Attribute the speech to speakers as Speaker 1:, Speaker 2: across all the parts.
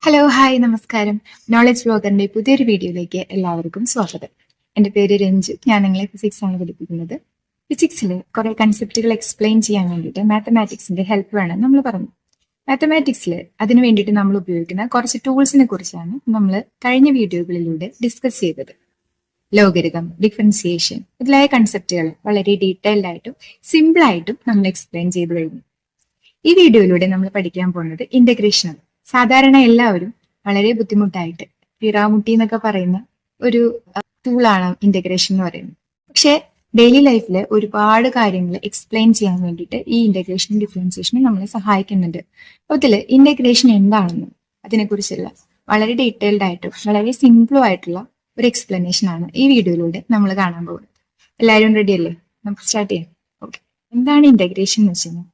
Speaker 1: Hello hi നമസ്കാരം. Knowledge ബ്ലോഗറിന്റെ പുതിയൊരു വീഡിയോയിലേക്ക് എല്ലാവർക്കും സ്വാഗതം. എൻ്റെ പേര് രഞ്ജു. ഞാൻ നിങ്ങളെ ഫിസിക്സ് ആണ് പഠിപ്പിക്കുന്നത്. ഫിസിക്സിൽ കുറെ കൺസെപ്റ്റുകൾ എക്സ്പ്ലെയിൻ ചെയ്യാൻ വേണ്ടിയിട്ട് മാത്തമാറ്റിക്സിന്റെ ഹെൽപ്പ് വേണം നമ്മൾ പറഞ്ഞു. മാത്തമാറ്റിക്സിൽ അതിന് വേണ്ടിയിട്ട് നമ്മൾ ഉപയോഗിക്കുന്ന കുറച്ച് ടൂൾസിനെ കുറിച്ചാണ് നമ്മൾ കഴിഞ്ഞ വീഡിയോകളിലൂടെ ഡിസ്കസ് ചെയ്തത്. ലോഗരിതം, ഡിഫറൻസിയേഷൻ മുതലായ കൺസെപ്റ്റുകൾ വളരെ ഡീറ്റെയിൽഡ് ആയിട്ടും സിമ്പിൾ ആയിട്ടും നമ്മൾ എക്സ്പ്ലെയിൻ ചെയ്തു കഴിഞ്ഞു. ഈ വീഡിയോയിലൂടെ നമ്മൾ പഠിക്കാൻ പോകുന്നത് ഇന്റഗ്രേഷൻ ആണ്. സാധാരണ എല്ലാവരും വളരെ ബുദ്ധിമുട്ടായിട്ട് പിറാമുട്ടി എന്നൊക്കെ പറയുന്ന ഒരു ടൂളാണ് ഇന്റഗ്രേഷൻ എന്ന് പറയുന്നത്. പക്ഷെ ഡെയിലി ലൈഫിൽ ഒരുപാട് കാര്യങ്ങൾ എക്സ്പ്ലെയിൻ ചെയ്യാൻ വേണ്ടിയിട്ട് ഈ ഇന്റഗ്രേഷനും ഡിഫറൻസിയേഷനും നമ്മളെ സഹായിക്കുന്നുണ്ട്. അതിൽ ഇന്റഗ്രേഷൻ എന്താണെന്നും അതിനെക്കുറിച്ചുള്ള വളരെ ഡീറ്റെയിൽഡ് ആയിട്ടും വളരെ സിമ്പിളും ആയിട്ടുള്ള ഒരു എക്സ്പ്ലനേഷൻ ആണ് ഈ വീഡിയോയിലൂടെ നമ്മൾ കാണാൻ പോകുന്നത്. എല്ലാവരും റെഡി അല്ലേ? നമുക്ക് സ്റ്റാർട്ട് ചെയ്യാം. ഓക്കെ, എന്താണ് ഇന്റഗ്രേഷൻ എന്ന് വെച്ച് കഴിഞ്ഞാൽ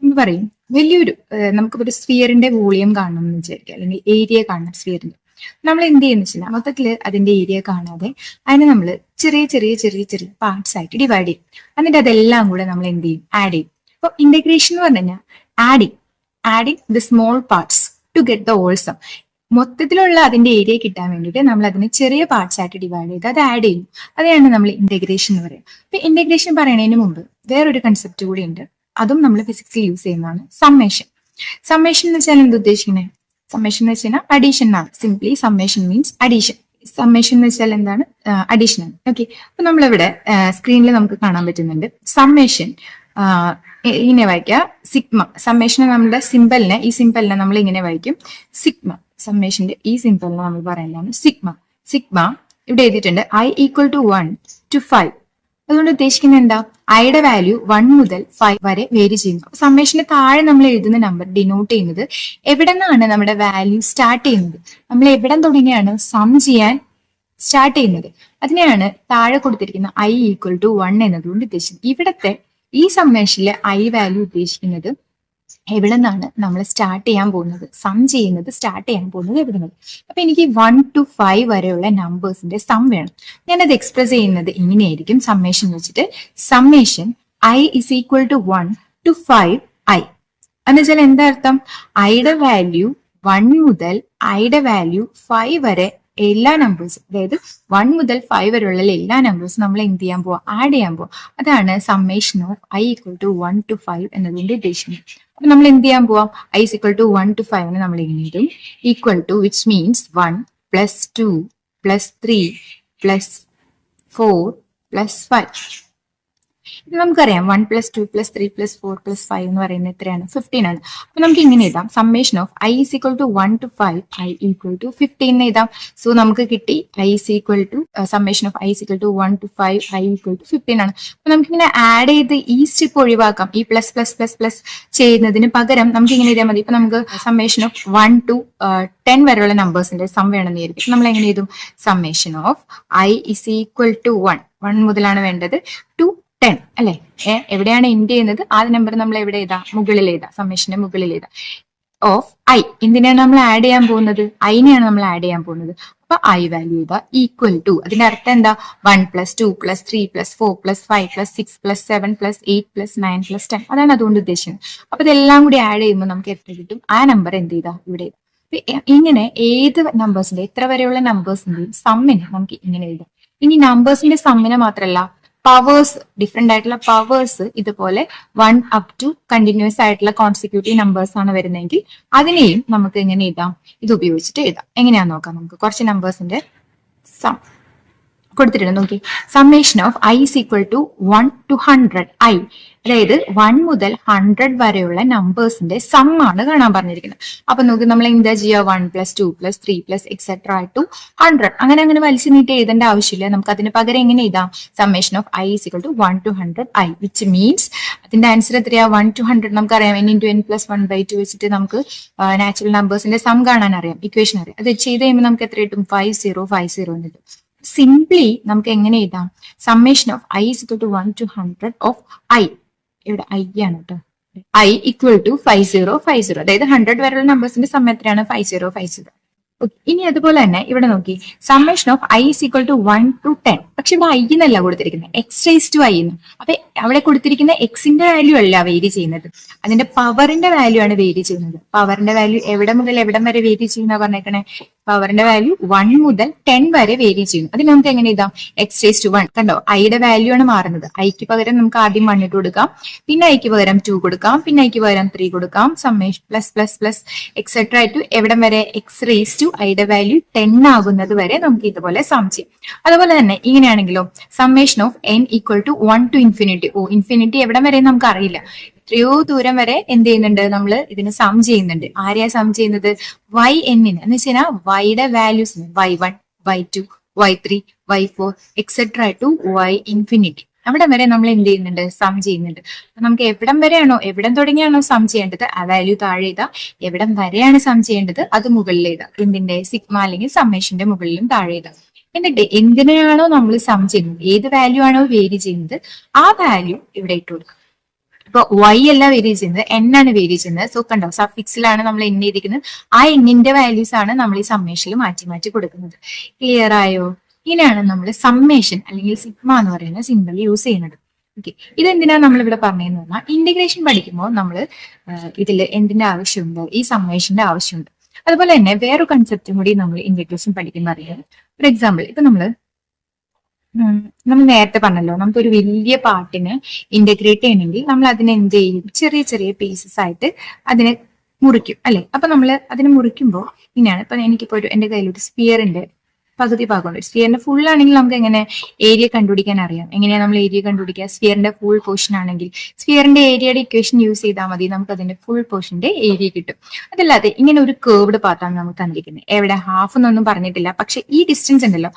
Speaker 1: നമ്മൾ പറയും വലിയൊരു നമുക്കിപ്പോൾ ഒരു സ്ഫിയറിന്റെ വോളിയം കാണണം എന്ന് വിചാരിക്കുക, അല്ലെങ്കിൽ ഏരിയ കാണണം സ്ഫിയറിന്റെ. നമ്മൾ എന്ത് ചെയ്യുന്ന വെച്ചാൽ മൊത്തത്തിൽ അതിന്റെ ഏരിയ കാണാതെ അതിനെ നമ്മൾ ചെറിയ ചെറിയ ചെറിയ ചെറിയ പാർട്സ് ആയിട്ട് ഡിവൈഡ് ചെയ്യും. എന്നിട്ട് അതെല്ലാം കൂടെ നമ്മൾ എന്ത് ചെയ്യും? ആഡ് ചെയ്യും. അപ്പോൾ ഇന്റഗ്രേഷൻ എന്ന് പറഞ്ഞു കഴിഞ്ഞാൽ adding the small parts to get the whole sum. മൊത്തത്തിലുള്ള അതിന്റെ ഏരിയ കിട്ടാൻ വേണ്ടിയിട്ട് നമ്മൾ അതിനെ ചെറിയ പാർട്സ് ആയിട്ട് ഡിവൈഡ് ചെയ്ത് അത് ആഡ് ചെയ്യും. അതാണ് നമ്മൾ ഇന്റഗ്രേഷൻ എന്ന് പറയുക. അപ്പൊ ഇന്റഗ്രേഷൻ പറയുന്നതിന് മുമ്പ് വേറൊരു കൺസെപ്റ്റ് കൂടി ഉണ്ട്. അതും നമ്മൾ ഫിസിക്സിൽ യൂസ് ചെയ്യുന്നതാണ് സമ്മേഷൻ. സമ്മേഷൻ എന്ന് വെച്ചാൽ എന്ത് ഉദ്ദേശിക്കുന്നത്? സമ്മേഷൻ എന്ന് വെച്ചാൽ അഡീഷൻ ആണ്. Simply summation means addition. Summation എന്ന് വെച്ചാൽ എന്താണ്? അഡീഷൻ ആണ്. ഓക്കെ, അപ്പൊ നമ്മളിവിടെ സ്ക്രീനിൽ നമുക്ക് കാണാൻ പറ്റുന്നുണ്ട്. സമ്മേഷൻ ഇങ്ങനെ വായിക്കുക, സിഗ്മ. സമ്മേഷനെ നമ്മുടെ സിമ്പലിനെ, ഈ സിമ്പലിനെ നമ്മൾ ഇങ്ങനെ വായിക്കും സിഗ്മ. സമ്മേഷന്റെ ഈ സിമ്പലിനെ നമ്മൾ പറയുന്നതാണ് സിഗ്മ. സിഗ്മ ഇവിടെ എഴുതിയിട്ടുണ്ട് I = 1 to 5. അതുകൊണ്ട് ഉദ്ദേശിക്കുന്നത് എന്താ? ഐയുടെ വാല്യൂ 1 മുതൽ 5 വരെ വേരി ചെയ്യുന്നു. സമ്മേഷന് താഴെ നമ്മൾ എഴുതുന്ന നമ്പർ ഡിനോട്ട് ചെയ്യുന്നത് എവിടെ നിന്നാണ് നമ്മുടെ വാല്യൂ സ്റ്റാർട്ട് ചെയ്യുന്നത്, നമ്മൾ എവിടെ തുടങ്ങിയാണ് സം ചെയ്യാൻ സ്റ്റാർട്ട് ചെയ്യുന്നത്, അതിനെയാണ് താഴെ കൊടുത്തിരിക്കുന്ന I = 1 എന്നതുകൊണ്ട് ഉദ്ദേശിക്കുന്നത്. ഇവിടത്തെ ഈ സമ്മേഷനിലെ ഐ വാല്യൂ ഉദ്ദേശിക്കുന്നത് എവിടെ നിന്നാണ് നമ്മൾ സ്റ്റാർട്ട് ചെയ്യാൻ പോകുന്നത്, സം ചെയ്യുന്നത് സ്റ്റാർട്ട് ചെയ്യാൻ പോകുന്നത് എവിടെ നിന്ന്. അപ്പൊ എനിക്ക് 1 to 5 വരെയുള്ള നമ്പേഴ്സിന്റെ സം വേണം. ഞാനത് എക്സ്പ്രസ് ചെയ്യുന്നത് ഇങ്ങനെയായിരിക്കും സമ്മേഷൻ വെച്ചിട്ട്. സമ്മേഷൻ I = 1 to 5i എന്ന് വെച്ചാൽ എന്താ അർത്ഥം? ഐയുടെ വാല്യൂ 1 മുതൽ ഐയുടെ വാല്യൂ 5 വരെ എല്ലാ നമ്പേഴ്സും, അതായത് 1 മുതൽ 5 വരെയുള്ള എല്ലാ നമ്പേഴ്സും നമ്മൾ എന്ത് ചെയ്യാൻ പോവാ? ആഡ് ചെയ്യാൻ പോവാ. അതാണ് സമ്മേഷൻ ഓഫ് I = 1 to 5 എന്നതിന്റെ ഉദ്ദേശിക്കുന്നത്. അപ്പൊ നമ്മൾ എന്ത് ചെയ്യാൻ പോവാം? I = 1 to 5 നമ്മൾ എങ്ങനെ എഴുതും? Equal to, which means 1 + 2 + 3 + 4 + 5. ഇത് നമുക്കറിയാം 1 + 2 + 3 + 4 + 5 എന്ന് പറയുന്നത് എത്രയാണ്? 15 ആണ്. അപ്പൊ നമുക്ക് ഇങ്ങനെ എഴുതാം, summation of I = 1 to 5 I = 15 എഴുതാം. സോ നമുക്ക് കിട്ടി summation of I = 1 to 5 I = 15 ആണ്. അപ്പൊ നമുക്കിങ്ങനെ ആഡ് ചെയ്ത് ഈ സ്റ്റെപ്പ് ഒഴിവാക്കാം. ഈ പ്ലസ് പ്ലസ് പ്ലസ് പ്ലസ് ചെയ്യുന്നതിന് പകരം നമുക്ക് ഇങ്ങനെ എഴുതിയാൽ മതി. ഇപ്പൊ നമുക്ക് സമ്മേഷൻ ഓഫ് 1 to 10 വരെയുള്ള നമ്പേഴ്സിന്റെ സം വേണമെന്ന് വിചാരിക്കും. നമ്മൾ എങ്ങനെ എഴുതും? സമ്മേഷൻ ഓഫ് I = 1 മുതലാണ് വേണ്ടത് to 10 അല്ലെ? എവിടെയാണ് എൻഡ് ചെയ്യുന്നത്? ആദ്യ നമ്പർ നമ്മൾ എവിടെ എഴുതാം? മുകളിൽ എഴുതാം, സമ്മേഷന്റെ മുകളിൽ എഴുതാം. ഓഫ് I എന്തിനാണ് നമ്മൾ ആഡ് ചെയ്യാൻ പോകുന്നത്? ഐനെയാണ് നമ്മൾ ആഡ് ചെയ്യാൻ പോകുന്നത്. അപ്പൊ I വാല്യൂ ഇതാ ഈക്വൽ ടു, അതിന്റെ അർത്ഥം എന്താ? 1 + 2 + 3 + 4 + 5 + 6 + 7 + 8 + 9 + 10. അതാണ് അതുകൊണ്ട് ഉദ്ദേശിക്കുന്നത്. അപ്പൊ ഇതെല്ലാം കൂടി ആഡ് ചെയ്യുമ്പോൾ നമുക്ക് എത്ര കിട്ടും? ആ നമ്പർ എന്ത് ചെയ്താ ഇവിടെ എഴുതാം. ഇങ്ങനെ ഏത് നമ്പേഴ്സിന്റെ, എത്ര വരെയുള്ള നമ്പേഴ്സിന്റെയും സമ്മിനെ നമുക്ക് ഇങ്ങനെ എഴുതാം. ഇനി നമ്പേഴ്സിന്റെ സമ്മിനെ മാത്രമല്ല, പവേഴ്സ്, ഡിഫറെന്റ് ആയിട്ടുള്ള പവേഴ്സ് ഇതുപോലെ 1 up to കണ്ടിന്യൂസ് ആയിട്ടുള്ള കോൺസിക്യൂട്ടീവ് നമ്പേഴ്സ് ആണ് വരുന്നതെങ്കിൽ അതിനെയും നമുക്ക് എങ്ങനെ എഴുതാം? ഇത് ഉപയോഗിച്ചിട്ട് എഴുതാം. എങ്ങനെയാന്ന് നോക്കാം. നമുക്ക് കുറച്ച് നമ്പേഴ്സിന്റെ സം കൊടുത്തിട്ടുണ്ട്, നോക്കി. Summation of I = 1 to 100i, അതായത് 1 മുതൽ 100 വരെയുള്ള നമ്പേഴ്സിന്റെ സം ആണ് കാണാൻ പറഞ്ഞിരിക്കുന്നത്. അപ്പൊ നോക്കി നമ്മൾ എന്താ ചെയ്യുക? 1 + 2 + 3 + etc. to 100. അങ്ങനെ വലിച്ചു നീട്ടി എഴുതേണ്ട ആവശ്യമില്ല. നമുക്ക് അതിന് പകരം എങ്ങനെ എഴുതാം? Summation of I = 1 to 100i, which means അതിന്റെ ആൻസർ എത്രയാ? 1 to 100. നമുക്കറിയാം n × n + 1/2 വെച്ചിട്ട് നമുക്ക് നാച്ചുറൽ നമ്പേഴ്സിന്റെ സം കാണാൻ അറിയാം, ഇക്വേഷൻ അറിയാം. അത് ചെയ്ത് കഴിയുമ്പോൾ നമുക്ക് എത്ര കിട്ടും? 5050 എന്ന് കിട്ടും. സിംപ്ലി നമുക്ക് എങ്ങനെ എഴുതാം? Summation of I = 1 to 100 of I, ഇവിടെ I ആണ് കേട്ടോ, I = 5050. അതായത് 100 വരെയുള്ള നമ്പേഴ്സിന്റെ സം എത്രയാണ്? 5050. ഇനി അതുപോലെ തന്നെ ഇവിടെ നോക്കി summation of I is equal to 1 to 10. പക്ഷെ ഇവിടെ ഐ എന്നല്ല കൊടുത്തിരിക്കുന്നത്, എക്സ് റേസ് ടു ഐ എന്ന്. അപ്പൊ അവിടെ കൊടുത്തിരിക്കുന്ന എക്സിന്റെ വാല്യൂ അല്ല വേരി ചെയ്യുന്നത്, അതിന്റെ പവറിന്റെ വാല്യൂ ആണ് വേരി ചെയ്യുന്നത്. പവറിന്റെ വാല്യൂ എവിടെ മുതൽ എവിടം വരെ വേരി ചെയ്യുന്ന പറഞ്ഞേക്കണേ? പവറിന്റെ വാല്യൂ 1 മുതൽ 10 വരെ വേരി ചെയ്യുന്നു. അത് നമുക്ക് എങ്ങനെ എഴുതാം? X raise to 1. കണ്ടോ, ഐയുടെ വാല്യൂ ആണ് മാറുന്നത്. ഐക്ക് പകരം നമുക്ക് ആദ്യം 1 ഇട്ട് കൊടുക്കാം, പിന്നെ ഐക്ക് പകരം 2 കൊടുക്കാം, പിന്നെ ഐക്ക് പകരം 3 കൊടുക്കാം. Summation plus plus plus etcetera to എവിടം വരെ? എക്സ് റേസ് ടു ഐയുടെ വാല്യൂ 10 ആകുന്നത് വരെ നമുക്ക് ഇതുപോലെ സം ചെയ്യാം. അതുപോലെ തന്നെ ഇങ്ങനെയാണെങ്കിലോ summation of n equal to 1 to infinity. Infinity എവിടം വരെ നമുക്ക് അറിയില്ല, എത്രയോ ദൂരം വരെ എന്ത് ചെയ്യുന്നുണ്ട്, നമ്മൾ ഇതിന് സം ചെയ്യുന്നുണ്ട്. ആരെയാ സം ചെയ്യുന്നത്? വൈ എന്നിന് എന്ന് വെച്ച് കഴിഞ്ഞാൽ വൈയുടെ values y1, y2, y3, y4 etcetera to y infinity. അവിടെ വരെ നമ്മൾ എന്ത് ചെയ്യുന്നുണ്ട്? സം ചെയ്യുന്നുണ്ട്. നമുക്ക് എവിടം വരെയാണോ, എവിടം തുടങ്ങിയാണോ സം ചെയ്യേണ്ടത് ആ വാല്യൂ താഴെ എഴുതാം, എവിടം വരെയാണ് സം ചെയ്യേണ്ടത് അത് മുകളിൽ എഴുതാം. എന്തിന്റെ? സിഗ്മ അല്ലെങ്കിൽ സമ്മേഷന്റെ മുകളിലും താഴെ എഴുതാം. എന്നിട്ട് എന്തിനാണോ നമ്മൾ സം ചെയ്യുന്നത്, ഏത് വാല്യൂ ആണോ വേരി ചെയ്യുന്നത് ആ വാല്യൂ ഇവിടെ ഇട്ട് കൊടുക്കുക. ഇപ്പൊ y അല്ല വേരി ചെയ്യുന്നത്, n ആണ് വേരി ചെയ്യുന്നത്. സോ കണ്ടോ, സഫിക്സിലാണ് നമ്മൾ n എഴുതിക്കുന്നത്. ആ എന്നിന്റെ വാല്യൂസ് ആണ് നമ്മൾ ഈ സമ്മേഷനിൽ മാറ്റി മാറ്റി കൊടുക്കുന്നത്. ക്ലിയർ ആയോ? ഇങ്ങനെയാണ് നമ്മൾ സമ്മേഷൻ അല്ലെങ്കിൽ സിഗ്മ എന്ന് പറയുന്ന സിമ്പിൾ യൂസ് ചെയ്യുന്നത്. ഓക്കെ, ഇതെന്തിനാ നമ്മൾ ഇവിടെ പറഞ്ഞതെന്ന് പറഞ്ഞാൽ ഇന്റഗ്രേഷൻ പഠിക്കുമ്പോൾ നമ്മൾ ഇതിൽ എന്തിന്റെ ആവശ്യമുണ്ട്? ഈ സമ്മേഷന്റെ ആവശ്യമുണ്ട്. അതുപോലെ തന്നെ വേറൊരു കൺസെപ്റ്റും കൂടി നമ്മൾ ഇന്റഗ്രേഷൻ പഠിക്കുന്ന അറിയാം. ഫോർ എക്സാമ്പിൾ, ഇപ്പൊ നമ്മൾ നേരത്തെ പറഞ്ഞല്ലോ, നമുക്കൊരു വലിയ പാർട്ടിനെ ഇന്റഗ്രേറ്റ് ചെയ്യണമെങ്കിൽ നമ്മൾ അതിനെ എന്ത് ചെയ്യും? ചെറിയ ചെറിയ പീസസ് ആയിട്ട് അതിനെ മുറിക്കും, അല്ലെ? അപ്പൊ നമ്മൾ അതിനെ മുറിക്കുമ്പോൾ ഇങ്ങനെയാണ്. ഇപ്പൊ എനിക്കിപ്പോ എന്റെ കയ്യിലൊരു സ്പിയറിന്റെ പകുതി ഭാഗമുണ്ട്. സ്പിയറിന്റെ ഫുൾ ആണെങ്കിൽ നമുക്ക് എങ്ങനെ ഏരിയ കണ്ടുപിടിക്കാൻ അറിയാം. എങ്ങനെയാ നമ്മൾ ഏരിയ കണ്ടുപിടിക്കുക? സ്പിയറിന്റെ ഫുൾ പോർഷൻ ആണെങ്കിൽ സ്പിയറിന്റെ ഏരിയയുടെ ഇക്വേഷൻ യൂസ് ചെയ്താൽ മതി, നമുക്ക് അതിന്റെ ഫുൾ പോർഷന്റെ ഏരിയ കിട്ടും. അതല്ലാതെ ഇങ്ങനെ ഒരു കേർവ്ഡ് പാത്താണ് നമുക്ക് തന്നിരിക്കുന്നത്. എവിടെ ഹാഫ് എന്നൊന്നും പറഞ്ഞിട്ടില്ല, പക്ഷെ ഈ ഡിസ്റ്റൻസ് ഉണ്ടല്ലോ,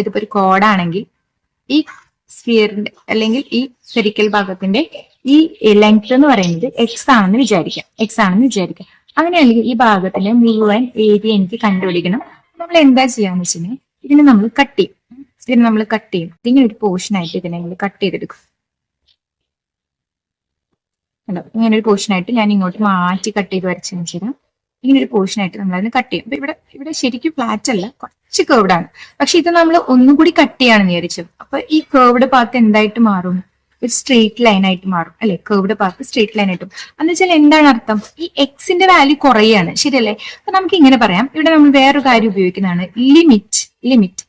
Speaker 1: ഇതിപ്പോ ഒരു കോഡാണെങ്കിൽ ഈ സ്പിയറിന്റെ അല്ലെങ്കിൽ ഈ സ്ഫെറിക്കൽ ഭാഗത്തിന്റെ ഈ ലെങ്ത് എന്ന് പറയുന്നത് എക്സ് ആണെന്ന് വിചാരിക്കാം. അങ്ങനെയാണെങ്കിൽ ഈ ഭാഗത്തിന്റെ മുഴുവൻ ഏരിയ എനിക്ക് കണ്ടുപിടിക്കണം. നമ്മൾ എന്താ ചെയ്യാന്ന് വെച്ചാൽ ഇതിനെ നമ്മൾ കട്ട് ചെയ്യും. ഇങ്ങനെ ഒരു പോർഷൻ ആയിട്ട് ഇതിനെ നമ്മൾ കട്ട് ചെയ്തെടുക്കും. ഇങ്ങനെ ഒരു പോർഷൻ ആയിട്ട് ഞാൻ ഇങ്ങോട്ട് മാറ്റി കട്ട് ചെയ്ത് വരച്ചെന്ന് വെച്ചാൽ ഇങ്ങനെ ഒരു പോർഷൻ ആയിട്ട് നമ്മൾ അതിന് കട്ട് ചെയ്യും. അപ്പൊ ഇവിടെ ശരിക്കും ഫ്ലാറ്റ് അല്ല, കുറച്ച് കേർവ്ഡ് ആണ്. പക്ഷെ ഇത് നമ്മൾ ഒന്നും കൂടി കട്ട് ചെയ്യാണെന്ന് വിചാരിച്ചു. അപ്പൊ ഈ കേർവ്ഡ് പാത്ത് എന്തായിട്ട് മാറും? ഒരു സ്ട്രെയിറ്റ് ലൈൻ ആയിട്ട് മാറും, അല്ലെ? കേർവ്ഡ് പാത്ത് സ്ട്രെയിറ്റ് ലൈൻ ആയിട്ടും. എന്ന് വെച്ചാൽ എന്താണ് അർത്ഥം? ഈ എക്സിന്റെ വാല്യൂ കുറയാണ്, ശരിയല്ലേ? അപ്പൊ നമുക്ക് ഇങ്ങനെ പറയാം, ഇവിടെ നമ്മൾ വേറൊരു കാര്യം ഉപയോഗിക്കുന്നതാണ് ലിമിറ്റ്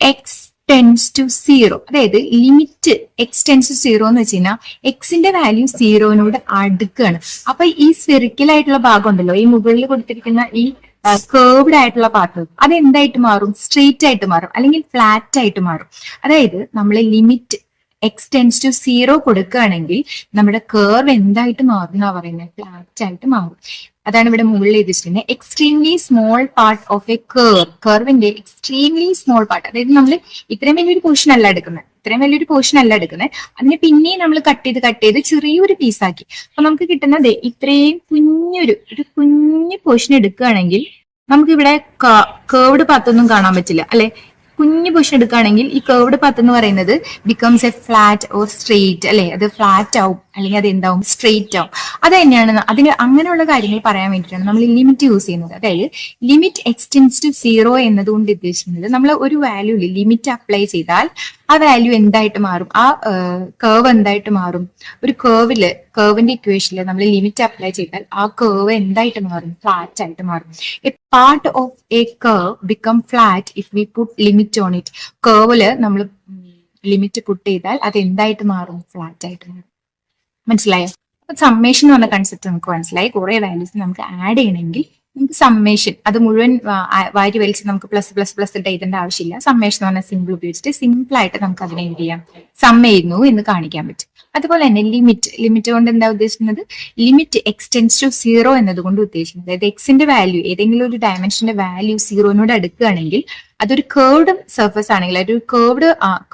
Speaker 1: എക്സ് ടെൻസ് ടു 0. അതായത് ലിമിറ്റ് എക്സ് ടെൻസ് ടു 0 എന്ന് വെച്ച് കഴിഞ്ഞാൽ എക്സിന്റെ വാല്യൂ 0നോട് അടുക്കാണ്. അപ്പൊ ഈ സ്ഫെറിക്കൽ ആയിട്ടുള്ള ഭാഗം ഉണ്ടല്ലോ, ഈ മുകളിൽ കൊടുത്തിരിക്കുന്ന ഈ കേർവ്ഡ് ആയിട്ടുള്ള പാർട്ട്, അത് എന്തായിട്ട് മാറും? സ്ട്രെയിറ്റ് ആയിട്ട് മാറും, അല്ലെങ്കിൽ ഫ്ലാറ്റ് ആയിട്ട് മാറും. അതായത് നമ്മൾ ലിമിറ്റ് എക്സ് ടെൻസ് ടു 0 കൊടുക്കുകയാണെങ്കിൽ നമ്മുടെ കേർവ് എന്തായിട്ട് മാറും എന്നാ പറയുന്നത്? ഫ്ലാറ്റ് ആയിട്ട് മാറും. അതാണ് ഇവിടെ മുകളിൽ എഴുതിച്ചിട്ടുണ്ട്. Extremely small part of a കർവിന്റെ എക്സ്ട്രീംലി സ്മോൾ പാർട്ട്. അതായത് നമ്മൾ ഇത്രയും വലിയൊരു പോർഷൻ അല്ല എടുക്കുന്നത്, അതിനെ പിന്നെയും നമ്മൾ കട്ട് ചെയ്ത് ചെറിയൊരു പീസാക്കി. അപ്പൊ നമുക്ക് കിട്ടുന്നത് ഇത്രയും കുഞ്ഞു പോർഷൻ എടുക്കുകയാണെങ്കിൽ നമുക്ക് ഇവിടെ കേർവ്ഡ് പാത്തൊന്നും കാണാൻ പറ്റില്ല, അല്ലെ? കുഞ്ഞു പോർഷൻ എടുക്കുകയാണെങ്കിൽ ഈ കേർവ്ഡ് പാത്ത് എന്ന് പറയുന്നത് becomes A flat or straight, അല്ലെ? അത് ഫ്ലാറ്റ് ആവും, അല്ലെങ്കിൽ അത് എന്താവും? സ്ട്രെയിറ്റ് ആവും. അത് തന്നെയാണ് അതിന് അങ്ങനെയുള്ള കാര്യങ്ങൾ പറയാൻ വേണ്ടിയിട്ടാണ് നമ്മൾ ലിമിറ്റ് യൂസ് ചെയ്യുന്നത്. അതായത് ലിമിറ്റ് എക്സ്റ്റെൻസ് ടു 0 എന്നതുകൊണ്ട് ഉദ്ദേശിക്കുന്നത് നമ്മൾ ഒരു വാല്യൂല് ലിമിറ്റ് അപ്ലൈ ചെയ്താൽ ആ വാല്യൂ എന്തായിട്ട് മാറും? ആ കേർവ് എന്തായിട്ട് മാറും? ഒരു കേർവിന്റെ ഇക്വേഷനിൽ നമ്മൾ ലിമിറ്റ് അപ്ലൈ ചെയ്താൽ ആ കേർവ് എന്തായിട്ട് മാറും? ഫ്ലാറ്റ് ആയിട്ട് മാറും. A part of a curve become flat if we put limit on it. കേർവില് നമ്മൾ ലിമിറ്റ് പുട്ട് ചെയ്താൽ അത് എന്തായിട്ട് മാറും? ഫ്ലാറ്റ് ആയിട്ട് മാറും. മനസ്സിലായോ? സമ്മേഷൻ എന്ന് പറഞ്ഞ കൺസെപ്റ്റ് നമുക്ക് മനസ്സിലായി. കുറെ വാല്യൂസ് നമുക്ക് ആഡ് ചെയ്യണമെങ്കിൽ നമുക്ക് സമ്മേഷൻ അത് മുഴുവൻ വാരി വലിച്ച് നമുക്ക് പ്ലസ് ഇട്ട് എഴുതേണ്ട ആവശ്യമില്ല. സമ്മേഷൻ എന്ന് പറഞ്ഞ സിമ്പിൾ ഉപയോഗിച്ചിട്ട് സിമ്പിൾ ആയിട്ട് നമുക്ക് അതിനെ എന്ത് ചെയ്യാം? സം ചെയ്യുന്നു എന്ന് കാണിക്കാൻ പറ്റും. അതുപോലെ തന്നെ ലിമിറ്റ് കൊണ്ട് എന്താ ഉദ്ദേശിക്കുന്നത്? ലിമിറ്റ് എക്സ്റ്റെൻസ് ടു 0 എന്നതുകൊണ്ട് ഉദ്ദേശിക്കുന്നത് അതായത് എക്സിന്റെ വാല്യൂ ഏതെങ്കിലും ഒരു ഡയമെൻഷന്റെ വാല്യൂ 0നോട് അടുക്കുകയാണെങ്കിൽ അതൊരു കേർവ്ഡ് സർഫസ് ആണെങ്കിൽ, അതൊരു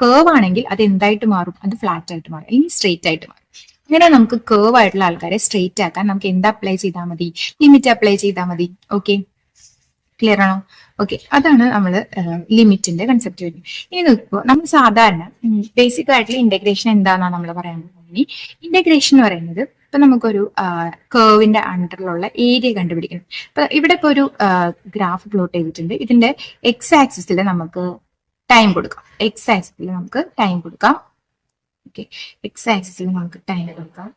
Speaker 1: കേർവ് ആണെങ്കിൽ അത് എന്തായിട്ട് മാറും? അത് ഫ്ലാറ്റ് ആയിട്ട് മാറും, അല്ലെങ്കിൽ സ്ട്രെയിറ്റ് ആയിട്ട് മാറും. അങ്ങനെ നമുക്ക് കേർവ് ആയിട്ടുള്ള ആൾക്കാരെ സ്ട്രെയിറ്റ് ആക്കാൻ നമുക്ക് എന്താ അപ്ലൈ ചെയ്താൽ മതി? ലിമിറ്റ് അപ്ലൈ ചെയ്താൽ മതി. ഓക്കെ, ക്ലിയർ ആണോ? ഓക്കെ, അതാണ് നമ്മൾ ലിമിറ്റിന്റെ കൺസെപ്റ്റ് വരുന്നത്. ഇനി നോക്കുമ്പോൾ നമ്മൾ സാധാരണ ബേസിക് ആയിട്ടുള്ള ഇന്റഗ്രേഷൻ എന്താണെന്നാണ് നമ്മൾ പറയാൻ പോകുന്നത്. ഇന്റഗ്രേഷൻ എന്ന് പറയുന്നത് അപ്പൊ നമുക്കൊരു കേർവിന്റെ അണ്ടറിലുള്ള ഏരിയ കണ്ടുപിടിക്കണം. അപ്പൊ ഇവിടെ ഇപ്പൊ ഒരു ഗ്രാഫ് പ്ലോട്ട് ചെയ്തിട്ടുണ്ട്. ഇതിന്റെ എക്സ് ആക്സിസിൽ നമുക്ക് ടൈം കൊടുക്കാം. എക്സ് ആക്സിസിൽ നമുക്ക് ടൈം കൊടുക്കാം. ഓക്കെ, എക്സ് ആക്സിസിൽ നമുക്ക് ടൈം കൊടുക്കാം.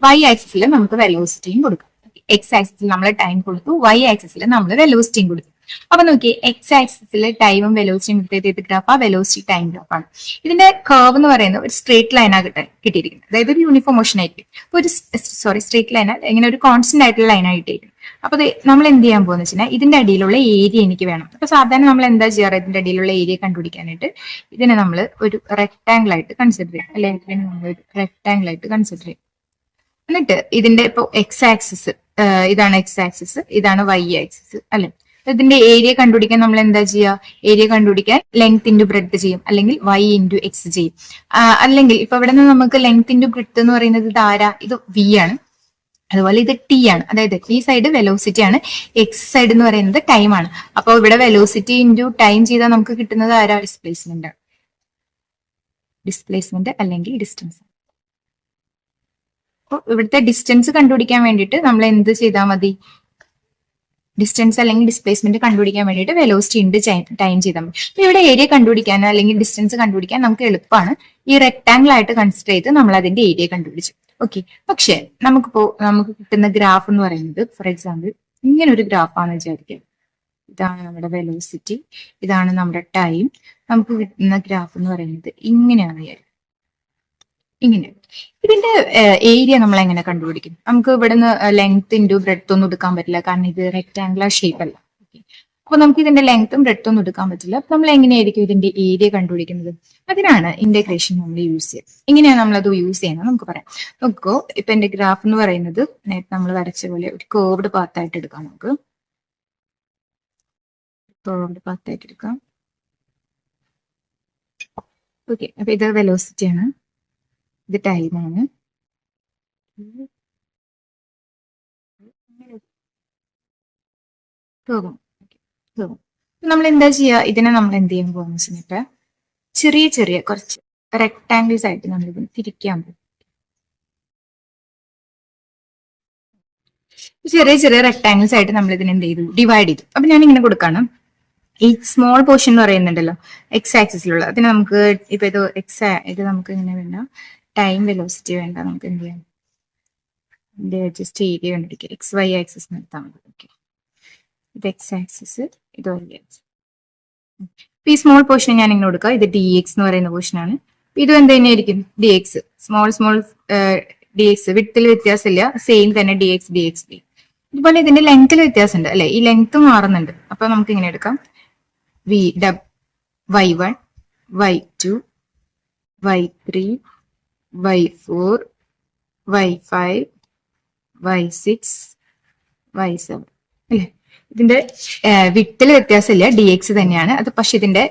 Speaker 1: വൈ ആക്സിസിൽ നമുക്ക് വെലോസിറ്റിയും കൊടുക്കാം. എക്സ് ആക്സിസിൽ നമ്മൾ ടൈം കൊടുത്തു, വൈ ആക്സിസിൽ നമ്മൾ വെലോസിറ്റിയും കൊടുത്തു. അപ്പൊ നോക്കി, എക്സ് ആക്സിസിൽ ടൈമും വെലോസിറ്റിയും കിട്ടിയത് ഗ്രാഫ് വെലോസിറ്റി ടൈം ഗ്രാഫാണ്. ഇതിന്റെ കർവ് എന്ന് പറയുന്നത് ഒരു സ്ട്രേറ്റ് ലൈനാണ് കിട്ടിയിരിക്കുന്നത്. അതായത് ഒരു യൂണിഫോം മോഷൻ ആയിരിക്കും. അപ്പൊ ഒരു സ്ട്രേറ്റ് ലൈൻ ഇങ്ങനെ ഒരു കോൺസ്റ്റന്റ് ആയിട്ടുള്ള ലൈനാണ് കിട്ടിയിരിക്കുന്നത്. അപ്പൊ നമ്മൾ എന്ത് ചെയ്യാൻ പോകുന്ന വെച്ചാൽ ഇതിന്റെ അടിയിലുള്ള ഏരിയ എനിക്ക് വേണം. അപ്പൊ സാധാരണ നമ്മൾ എന്താ ചെയ്യാറ്, ഇതിന്റെ അടിയിലുള്ള ഏരിയ കണ്ടുപിടിക്കാനായിട്ട് ഇതിനെ നമ്മൾ ഒരു റെക്ടാംഗിൾ ആയിട്ട് കൺസിഡർ ചെയ്യും, അല്ലെങ്കിൽ നമ്മൾ ഒരു റെക്ടാംഗിൾ ആയിട്ട് കൺസിഡർ ചെയ്യും. എന്നിട്ട് ഇതിന്റെ ഇപ്പൊ എക്സ് ആക്സിസ് ഇതാണ്, എക്സ് ആക്സിസ് ഇതാണ്, വൈ ആക്സിസ് അല്ലെ. ഇതിന്റെ ഏരിയ കണ്ടുപിടിക്കാൻ നമ്മൾ എന്താ ചെയ്യുക, ഏരിയ കണ്ടുപിടിക്കാൻ ലെങ്ത് ഇൻറ്റു ബ്രെഡ്ത്ത് ചെയ്യും, അല്ലെങ്കിൽ വൈ ഇൻറ്റു എക്സ് ചെയ്യും. അല്ലെങ്കിൽ ഇപ്പൊ ഇവിടെ നിന്ന് നമുക്ക് ലെങ്ത് ഇൻറ്റു ബ്രെഡ്ത്ത് എന്ന് പറയുന്നത് ഇത് ആരാ, ഇത് വി ആണ്. അതുപോലെ ഇത് ടി ആണ്, അതായത് ഈ സൈഡ് വെലോസിറ്റി ആണ്, എക്സ് സൈഡ് എന്ന് പറയുന്നത് ടൈം ആണ്. അപ്പോൾ ഇവിടെ വെലോസിറ്റി ഇൻറ്റു ടൈം ചെയ്താൽ നമുക്ക് കിട്ടുന്നത് ആരാ, ഡിസ്പ്ലേസ്മെന്റ് ആണ്. ഡിസ്പ്ലേസ്മെന്റ് അല്ലെങ്കിൽ ഡിസ്റ്റൻസ്. അപ്പോൾ ഇവിടുത്തെ ഡിസ്റ്റൻസ് കണ്ടുപിടിക്കാൻ വേണ്ടിയിട്ട് നമ്മൾ എന്ത് ചെയ്താൽ മതി, ഡിസ്റ്റൻസ് അല്ലെങ്കിൽ ഡിസ്പ്ലേസ്മെന്റ് കണ്ടുപിടിക്കാൻ വേണ്ടിയിട്ട് വെലോസിറ്റി ഇൻറ്റു ടൈം ചെയ്താൽ മതി. അപ്പൊ ഇവിടെ ഏരിയ കണ്ടുപിടിക്കാൻ അല്ലെങ്കിൽ ഡിസ്റ്റൻസ് കണ്ടുപിടിക്കാൻ നമുക്ക് എളുപ്പമാണ്. ഈ റെക്ടാംഗിൾ ആയിട്ട് കൺസിഡർ ചെയ്ത് നമ്മൾ അതിന്റെ ഏരിയ കണ്ടുപിടിച്ചു. ഓക്കെ, പക്ഷെ നമുക്ക് കിട്ടുന്ന ഗ്രാഫ് എന്ന് പറയുന്നത്, ഫോർ എക്സാമ്പിൾ ഇങ്ങനെ ഒരു ഗ്രാഫാണെന്ന് വിചാരിക്കുക. ഇതാണ് നമ്മുടെ വെലോസിറ്റി, ഇതാണ് നമ്മുടെ ടൈം. നമുക്ക് കിട്ടുന്ന ഗ്രാഫ് എന്ന് പറയുന്നത് ഇങ്ങനെയാണ് വിചാരിക്കുക. ഇങ്ങനെ ഇതിന്റെ ഏരിയ നമ്മൾ എങ്ങനെ കണ്ടുപിടിക്കും? നമുക്ക് ഇവിടുന്ന് ലെങ്ത് ഇൻറ്റു ബ്രെഡ്ത്ത് ഒന്നും എടുക്കാൻ പറ്റില്ല, കാരണം ഇത് റെക്ടാംഗുലർ ഷേപ്പ് അല്ല. അപ്പൊ നമുക്ക് ഇതിന്റെ ലെങ്ത്തും ബ്രെഡ്ത്തും ഒന്നും എടുക്കാൻ പറ്റില്ല. അപ്പൊ നമ്മൾ എങ്ങനെയായിരിക്കും ഇതിന്റെ ഏരിയ കണ്ടുപിടിക്കുന്നത്? അതിനാണ് ഇന്റഗ്രേഷൻ നമ്മൾ യൂസ് ചെയ്യുക. എങ്ങനെയാണ് നമ്മളത് യൂസ് ചെയ്യുന്നത് നമുക്ക് പറയാം. നോക്കൂ, ഇപ്പൊ എന്റെ ഗ്രാഫ് എന്ന് പറയുന്നത് നേരത്തെ നമ്മൾ വരച്ച പോലെ ഒരു കേർവ്ഡ് പാത്തായിട്ട് എടുക്കാം. നമുക്ക് കേർവ്ഡ് പാത്തായിട്ട് എടുക്കാം. ഓക്കെ, അപ്പൊ ഇത് വെലോസിറ്റി ആണ്, ഇത് ടൈമാണ്. നമ്മൾ എന്താ ചെയ്യുക, ഇതിനെ നമ്മൾ എന്ത് ചെയ്യാൻ പോകുന്ന വെച്ചിട്ട് ചെറിയ ചെറിയ കുറച്ച് റെക്ടാംഗിൾസ് ആയിട്ട് നമ്മൾ ഇതിന് തിരിക്കാൻ പോകും. ചെറിയ ചെറിയ റെക്ടാംഗിൾസ് ആയിട്ട് നമ്മൾ ഇതിനെ എന്ത് ചെയ്തു, ഡിവൈഡ് ചെയ്തു. അപ്പൊ ഞാൻ ഇങ്ങനെ കൊടുക്കാണ്. ഈ സ്മോൾ പോർഷൻ എന്ന് പറയുന്നുണ്ടല്ലോ എക്സ് ആക്സിസിലുള്ള, അതിന് നമുക്ക് ഇപ്പൊ ഇത് നമുക്ക് ഇങ്ങനെ വേണ്ട, ടൈം വെലോസിറ്റി വേണ്ട, നമുക്ക് എന്ത് ചെയ്യാം, ജസ്റ്റ് ഏരിയ കണ്ടിരിക്കുക. എക്സ് വൈ ആക്സിസ് നിർത്താൻ മതി. ഓക്കെ, ഇത് എക്സ് ആക്സിസ്, ഇത് വൈ ആക്സിസ്. ഈ സ്മോൾ പോർഷൻ ഞാൻ ഇങ്ങനെ കൊടുക്കുക. ഇത് ഡി എക്സ് എന്ന് പറയുന്ന പോർഷനാണ്. ഇതും എന്ത് തന്നെയായിരിക്കും, d x. Small d x, വിഡ്ത്തിൽ വ്യത്യാസമില്ല, സെയിം തന്നെ d x d x d. ഇതുപോലെ ഇതിന്റെ ലെങ്ത്തിൽ വ്യത്യാസമുണ്ട് അല്ലെ, ഈ ലെങ്ത് മാറുന്നുണ്ട്. അപ്പൊ നമുക്ക് ഇങ്ങനെ എടുക്കാം, y1 y2 y3 y4 y5 y6 y7 അല്ലെ. ഇതിന്റെ വിട്ടിൽ വ്യത്യാസമില്ല, ഡി എക്സ് തന്നെയാണ് അത്. പക്ഷെ ഇതിന്റെ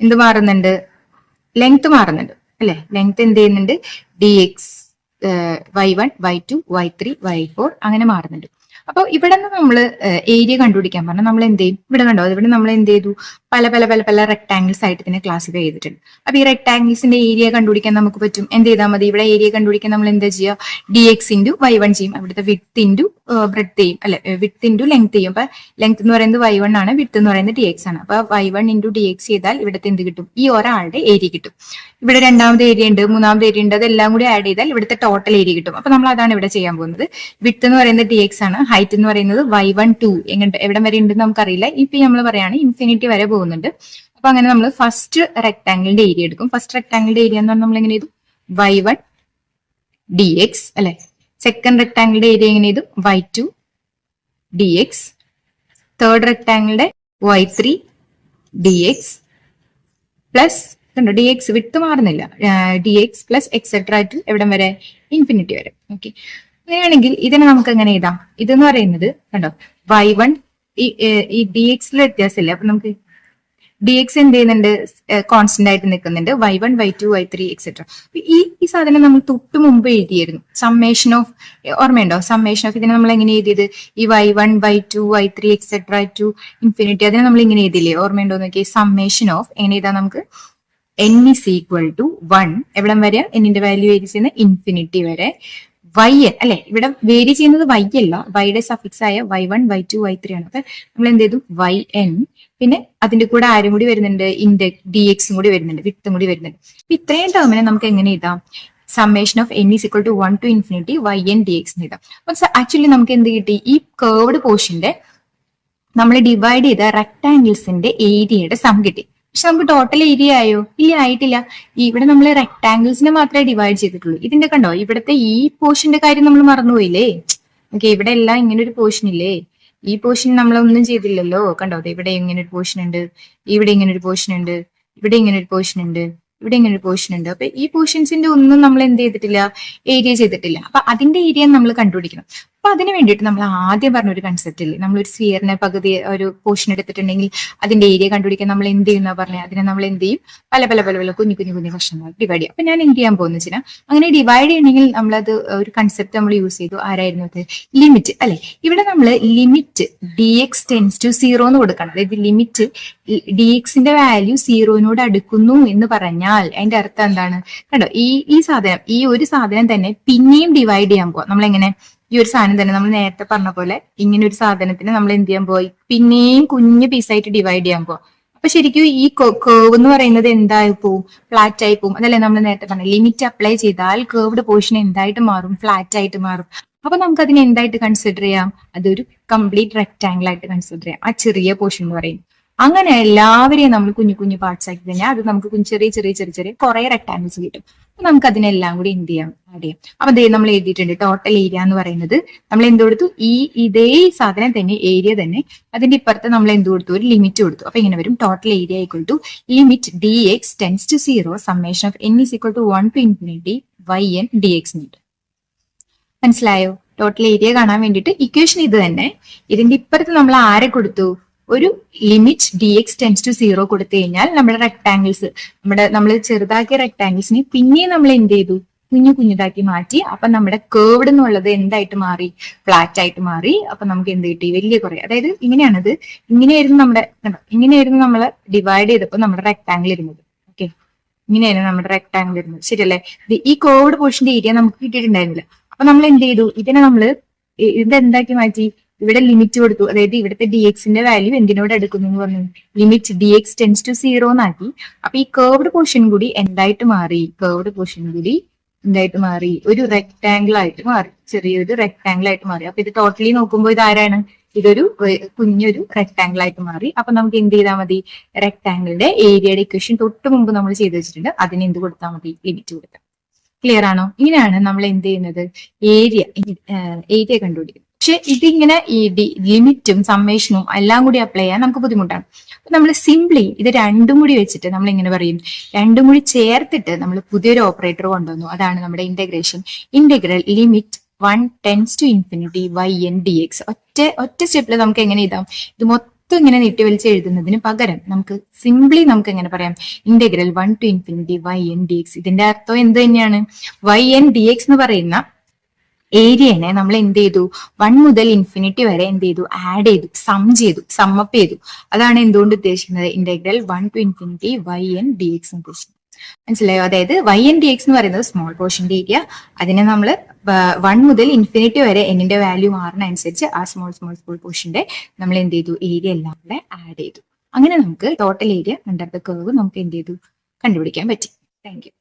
Speaker 1: എന്ത് മാറുന്നുണ്ട്, ലെങ്ത് മാറുന്നുണ്ട് അല്ലെ. ലെങ്ത് എന്ത് ചെയ്യുന്നുണ്ട്, D X y1 y2 y3 y4 അങ്ങനെ മാറുന്നുണ്ട്. അപ്പൊ ഇവിടെ നിന്ന് നമ്മൾ ഏരിയ കണ്ടുപിടിക്കാൻ പറഞ്ഞാൽ നമ്മൾ എന്ത് ചെയ്യും, ഇവിടെ കണ്ടോ, ഇവിടെ നമ്മൾ എന്ത് ചെയ്തു, പല പല പല പല റെക്ടാംഗിൾസ് ആയിട്ട് ഇതിനെ ക്ലാസിഫൈ ചെയ്തിട്ടുണ്ട്. അപ്പൊ ഈ റെക്ടാംഗിൾസിന്റെ ഏരിയ കണ്ടുപിടിക്കാൻ നമുക്ക് പറ്റും. എന്ത് ചെയ്താൽ മതി, ഇവിടെ ഏരിയ കണ്ടുപിടിക്കാൻ നമ്മൾ എന്താ ചെയ്യുക, ഡി എക്സ് ഇൻറ്റു y1 ചെയ്യും. അവിടുത്തെ വിത്ത് ഇൻറ്റു ബ്രെഡ്ത്ത് ചെയ്യും അല്ലെ, വിത്ത് ഇൻറ്റു ലെങ്ത് ചെയ്യും. അപ്പൊ ലെങ്ത് എന്ന് പറയുന്നത് y1 ആണ്, വിത്ത് എന്ന് പറയുന്നത് ഡി എക്സ് ആണ്. അപ്പൊ y1 ഇൻറ്റു ഡി എക്സ് ചെയ്താൽ ഇവിടുത്തെ എന്ത് കിട്ടും, ഈ ഒരാളുടെ ഏരിയ കിട്ടും. ഇവിടെ രണ്ടാമത്തെ ഏരിയ ഉണ്ട്, മൂന്നാമത്തെ ഏരിയ ഉണ്ട്, അതെല്ലാം കൂടി ആഡ് ചെയ്താൽ ഇവിടുത്തെ ടോട്ടൽ ഏരിയ കിട്ടും. അപ്പൊ നമ്മൾ അതാണ് ഇവിടെ ചെയ്യാൻ പോകുന്നത്. വിത്ത് എന്ന് പറയുന്നത് ഡി എക്സ് ആണ്, ഹൈറ്റ് എന്ന് പറയുന്നത് y1 2 എവിടം വരെ ഉണ്ടെന്ന് നമുക്കറിയില്ല. ഇപ്പൊ നമ്മൾ പറയാണ് ഇൻഫിനിറ്റി വരെ പോകുന്നുണ്ട്. അപ്പൊ അങ്ങനെ നമ്മൾ ഫസ്റ്റ് റെക്ടാംഗിളിന്റെ ഏരിയ എടുക്കും. ഫസ്റ്റ് റെക്ടാംഗിളിന്റെ ഏരിയ എന്ന് പറഞ്ഞാൽ നമ്മൾ എങ്ങനെ ചെയ്തു, y1 dx അല്ലെ. സെക്കൻഡ് റെക്ടാംഗിളിന്റെ ഏരിയ എങ്ങനെ ചെയ്തു, y2 dx. തേർഡ് റെക്ടാംഗിളിന്റെ y3 dx plus d x വിട്ട് മാറുന്നില്ല, d x plus etcetera to എവിടം വരെ, ഇൻഫിനിറ്റി വരെ. ഓക്കെ, അങ്ങനെയാണെങ്കിൽ ഇതിനെ നമുക്ക് എങ്ങനെ എഴുതാം, ഇതെന്ന് പറയുന്നത് കണ്ടോ y1 ഈ ഡി എക്സിൽ വ്യത്യാസമില്ല. അപ്പൊ നമുക്ക് ഡി എക്സ് എന്ത് ചെയ്യുന്നുണ്ട്, കോൺസ്റ്റന്റ് ആയിട്ട് നിൽക്കുന്നുണ്ട്, y1 y2 y3 എക്സെട്ര. ഈ സാധനം നമ്മൾ തൊട്ട് മുമ്പ് എഴുതിയായിരുന്നു, സമ്മേഷൻ ഓഫ്, ഓർമ്മയുണ്ടോ, സമ്മേഷൻ ഓഫ്. ഇതിനെ നമ്മൾ എങ്ങനെ എഴുതിയത്, ഈ y1 y2 y3 etcetera to infinity, അതിനെ നമ്മൾ ഇങ്ങനെ എഴുതില്ലേ, ഓർമ്മയുണ്ടോ നോക്കി. സമ്മേഷൻ ഓഫ് എങ്ങനെ എഴുതാം നമുക്ക്, n is equal to 1 എവിടം വരെ എന്നിന്റെ വാല്യൂ വേരി ചെയ്യുന്ന ഇൻഫിനിറ്റി വരെ yn അല്ലെ, ഇവിടെ വേരി ചെയ്യുന്നത് y അല്ല, വൈയുടെ സഫിക്സ് ആയ y1 y2 y3 ആണ്. അപ്പൊ നമ്മൾ എന്ത് ചെയ്തു yn, പിന്നെ അതിന്റെ കൂടെ ആരും കൂടി വരുന്നുണ്ട്, dx കൂടി വരുന്നുണ്ട്, വിത്തും കൂടി വരുന്നുണ്ട്. അപ്പൊ ഇത്രയും ടേമിനെ നമുക്ക് എങ്ങനെ എഴുതാം? സമ്മേഷൻ ഓഫ് n is equal to 1 to infinity yn dx എന്ന് എഴുതാം. അപ്പൊ ആക്ച്വലി നമുക്ക് എന്ത് കിട്ടി? ഈ കേർവ്ഡ് പോർഷന്റെ നമ്മൾ ഡിവൈഡ് ചെയ്ത റെക്ടാംഗിൾസിന്റെ ഏരിയയുടെ സം കിട്ടി. പക്ഷെ നമുക്ക് ടോട്ടൽ ഏരിയ ആയോ? ഇല്ല, ആയിട്ടില്ല. ഇവിടെ നമ്മൾ റെക്ടാംഗിൾസിനെ മാത്രമേ ഡിവൈഡ് ചെയ്തിട്ടുള്ളൂ. ഇതിന്റെ കണ്ടോ, ഇവിടുത്തെ ഈ പോർഷന്റെ കാര്യം നമ്മൾ മറന്നുപോയില്ലേ? ഓക്കെ, ഇവിടെ എല്ലാം ഇങ്ങനെ ഒരു പോർഷൻ ഇല്ലേ? ഈ പോർഷൻ നമ്മളൊന്നും ചെയ്തില്ലല്ലോ. കണ്ടോ, ഇവിടെ ഇങ്ങനെ ഒരു പോർഷൻ ഉണ്ട്, ഇവിടെ ഇങ്ങനെ ഒരു പോർഷൻ ഉണ്ട്, ഇവിടെ ഇങ്ങനെ ഒരു പോർഷൻ ഉണ്ട്, ഇവിടെ ഇങ്ങനെ ഒരു പോർഷൻ ഉണ്ട്. അപ്പൊ ഈ പോർഷൻസിന്റെ ഒന്നും നമ്മൾ എന്ത് ചെയ്തിട്ടില്ല? ഏരിയ ചെയ്തിട്ടില്ല. അപ്പൊ അതിന്റെ ഏരിയ നമ്മൾ കണ്ടുപിടിക്കണം. അപ്പൊ അതിന് വേണ്ടിയിട്ട് നമ്മൾ ആദ്യം പറഞ്ഞ ഒരു കൺസെപ്റ്റ് ഇല്ലേ, നമ്മളൊരു സ്ഫിയറിനെ പകുതി ഒരു പോർഷൻ എടുത്തിട്ടുണ്ടെങ്കിൽ അതിന്റെ ഏരിയ കണ്ടുപിടിക്കാൻ നമ്മൾ എന്ത് ചെയ്യുന്ന പറഞ്ഞാൽ അതിനെ നമ്മൾ എന്ത് ചെയ്യും? പല പല പല പല കുഞ്ഞു കുഞ്ഞു കുഞ്ഞു കഷ്ണങ്ങൾ ഡിവൈഡ് ചെയ്യും. അപ്പൊ ഞാൻ എന്ത് ചെയ്യാൻ പോകുന്ന വെച്ചാൽ, അങ്ങനെ ഡിവൈഡ് ചെയ്യണമെങ്കിൽ നമ്മളത് ഒരു കൺസെപ്റ്റ് നമ്മൾ യൂസ് ചെയ്തു. ആരായിരുന്നു അത്? ലിമിറ്റ് അല്ലെ. ഇവിടെ നമ്മൾ ലിമിറ്റ് dx ടെൻസ് ടു 0 എന്ന് കൊടുക്കണം. അതായത് ലിമിറ്റ് dxന്റെ വാല്യൂ 0നോട് അടുക്കുന്നു എന്ന് പറഞ്ഞാൽ അതിന്റെ അർത്ഥം എന്താണ്? കണ്ടോ, ഈ സാധനം, ഈ ഒരു സാധനം തന്നെ പിന്നെയും ഡിവൈഡ് ചെയ്യാൻ പോവാം. നമ്മളെങ്ങനെ? ഈ ഒരു സാധനം തന്നെ നമ്മൾ നേരത്തെ പറഞ്ഞ പോലെ ഇങ്ങനെ ഒരു സാധനത്തിന് നമ്മൾ എന്ത് ചെയ്യാൻ പോയി? പിന്നെയും കുഞ്ഞു പീസായിട്ട് ഡിവൈഡ് ചെയ്യാൻ പോവാം. അപ്പൊ ശരിക്കും ഈ കേർവ് എന്ന് പറയുന്നത് എന്തായി പോവും? ഫ്ലാറ്റ് ആയി പോവും. അതല്ലേ നമ്മൾ നേരത്തെ പറഞ്ഞത്? ലിമിറ്റ് അപ്ലൈ ചെയ്താൽ കേർവ്ഡ് പോർഷൻ എന്തായിട്ട് മാറും? ഫ്ലാറ്റ് ആയിട്ട് മാറും. അപ്പൊ നമുക്ക് അതിനെ എന്തായിട്ട് കൺസിഡർ ചെയ്യാം? അതൊരു കംപ്ലീറ്റ് റെക്ടാംഗിൾ ആയിട്ട് കൺസിഡർ ചെയ്യാം, ആ ചെറിയ പോർഷൻ എന്ന് പറയും. അങ്ങനെ എല്ലാവരെയും നമ്മൾ കുഞ്ഞു കുഞ്ഞു പാർട്സ് ആക്കി കഴിഞ്ഞാൽ അത് നമുക്ക് ചെറിയ ചെറിയ ചെറിയ ചെറിയ കുറെ റെക്ടാംഗിൾസ് കിട്ടും. അപ്പൊ നമുക്ക് അതിനെല്ലാം കൂടി എന്ത് ചെയ്യാം? ആഡ് ചെയ്യാം. അപ്പൊ ദേ നമ്മൾ എഴുതിയിട്ടുണ്ട് ടോട്ടൽ ഏരിയ എന്ന് പറയുന്നത്. നമ്മൾ എന്ത് കൊടുത്തു? ഇതേ സാധനം തന്നെ, ഏരിയ തന്നെ, അതിന്റെ ഇപ്പുറത്ത് നമ്മൾ എന്ത് കൊടുത്തു? ഒരു ലിമിറ്റ് കൊടുത്തു. അപ്പൊ ഇങ്ങനെ വരും total area equal to limit dx tends to 0 സമ്മേഷൻ ഓഫ് n is equal to 1 to infinity yn dx എന്ന്. മനസ്സിലായോ? ടോട്ടൽ ഏരിയ കാണാൻ വേണ്ടിയിട്ട് ഇക്വേഷൻ ഇത് തന്നെ. ഇതിന്റെ ഇപ്പുറത്ത് നമ്മൾ ആരെ കൊടുത്തു? ഒരു ലിമിറ്റ് dx ടെൻസ് ടു 0 കൊടുത്തു കഴിഞ്ഞാൽ നമ്മുടെ റെക്ടാംഗിൾസ്, നമ്മൾ ചെറുതാക്കിയ റെക്ടാംഗിൾസിനെ പിന്നെയും നമ്മൾ എന്ത് ചെയ്തു? കുഞ്ഞു കുഞ്ഞുതാക്കി മാറ്റി. അപ്പൊ നമ്മുടെ കേർവ്ഡ് എന്നുള്ളത് എന്തായിട്ട് മാറി? ഫ്ലാറ്റ് ആയിട്ട് മാറി. അപ്പൊ നമുക്ക് എന്ത് കിട്ടി? വലിയ കുറെ, അതായത് ഇങ്ങനെയാണത്, ഇങ്ങനെയായിരുന്നു നമ്മുടെ, ഇങ്ങനെയായിരുന്നു നമ്മൾ ഡിവൈഡ് ചെയ്തപ്പോൾ നമ്മുടെ റെക്ടാംഗിൾ ഇരുന്നത്. ഓക്കെ, ഇങ്ങനെയായിരുന്നു നമ്മുടെ റെക്ടാംഗിൾ ഇരുന്നത്, ശരിയല്ലേ? ഈ കേർവ്ഡ് പോർഷന്റെ ഏരിയ നമുക്ക് കിട്ടിയിട്ടുണ്ടായിരുന്നില്ല. അപ്പൊ നമ്മൾ എന്ത് ചെയ്തു? ഇതിനെ നമ്മൾ ഇതെന്താക്കി മാറ്റി? ഇവിടെ ലിമിറ്റ് കൊടുത്തു. അതായത് ഇവിടുത്തെ dxന്റെ വാല്യൂ എന്തിനോട് എടുക്കുന്നു എന്ന് പറഞ്ഞു? ലിമിറ്റ് dx ടെൻസ് ടു 0 എന്നാക്കി. അപ്പൊ ഈ കേർവ്ഡ് പോർഷൻ കൂടി എന്തായിട്ട് മാറി? കേർവ്ഡ് പോർഷൻ കൂടി എന്തായിട്ട് മാറി? ഒരു റെക്ടാംഗിൾ ആയിട്ട് മാറി, ചെറിയൊരു റെക്ടാംഗിൾ ആയിട്ട് മാറി. അപ്പൊ ഇത് ടോട്ടലി നോക്കുമ്പോൾ ഇതാരാണ്? ഇതൊരു കുഞ്ഞൊരു റെക്ടാംഗിൾ ആയിട്ട് മാറി. അപ്പൊ നമുക്ക് എന്ത് ചെയ്താൽ മതി? റെക്ടാംഗിളിന്റെ ഏരിയയുടെ ഇക്വേഷൻ തൊട്ട് മുമ്പ് നമ്മൾ ചെയ്ത് വെച്ചിട്ടുണ്ട്, അതിന് എന്ത് കൊടുത്താൽ മതി? ലിമിറ്റ് കൊടുത്താൽ. ക്ലിയർ ആണോ? ഇങ്ങനെയാണ് നമ്മൾ എന്ത് ചെയ്യുന്നത്? ഏരിയ കണ്ടുപിടിക്കുന്നത്. പക്ഷെ ഇതിങ്ങനെ ഈ ലിമിറ്റും സമ്മേഷനും എല്ലാം കൂടി അപ്ലൈ ചെയ്യാൻ നമുക്ക് ബുദ്ധിമുട്ടാണ്. അപ്പൊ നമ്മൾ സിംപ്ലി ഇത് രണ്ടും കൂടി വെച്ചിട്ട് നമ്മൾ ഇങ്ങനെ പറയും, രണ്ടും കൂടി ചേർത്തിട്ട് നമ്മൾ പുതിയൊരു ഓപ്പറേറ്റർ കൊണ്ടുവന്നു. അതാണ് നമ്മുടെ integration. Integral limit 1 tends to infinity yn dx. ഒറ്റ സ്റ്റെപ്പിൽ നമുക്ക് എങ്ങനെ എഴുതാം? ഇത് മൊത്തം ഇങ്ങനെ നീട്ടി വലിച്ച് എഴുതുന്നതിന് പകരം നമുക്ക് സിംപ്ലി നമുക്ക് എങ്ങനെ പറയാം? Integral 1 to infinity yn dx. ഇതിന്റെ അർത്ഥം എന്ത് തന്നെയാണ്? yn dx എന്ന് പറയുന്ന ഏരിയനെ നമ്മൾ എന്ത് ചെയ്തു? 1 മുതൽ ഇൻഫിനിറ്റി വരെ എന്ത് ചെയ്തു? ആഡ് ചെയ്തു, സമ്മപ്പ് ചെയ്തു. അതാണ് എന്തുകൊണ്ട് ഉദ്ദേശിക്കുന്നത്? Integral 1 to infinity yn dx എന്ന് ഉദ്ദേശിക്കുന്നത്. മനസ്സിലായോ? അതായത് yn dx എന്ന് പറയുന്നത് സ്മോൾ പോർഷന്റെ ഏരിയ, അതിനെ നമ്മൾ 1 മുതൽ ഇൻഫിനിറ്റി വരെ എന്നിന്റെ വാല്യൂ മാറുന്ന അനുസരിച്ച് ആ സ്മോൾ പോർഷന്റെ നമ്മൾ എന്ത് ചെയ്തു? ഏരിയ എല്ലാം കൂടെ ആഡ് ചെയ്തു. അങ്ങനെ നമുക്ക് total area under the curve നമുക്ക് എന്ത് ചെയ്തു? കണ്ടുപിടിക്കാൻ പറ്റി. Thank you.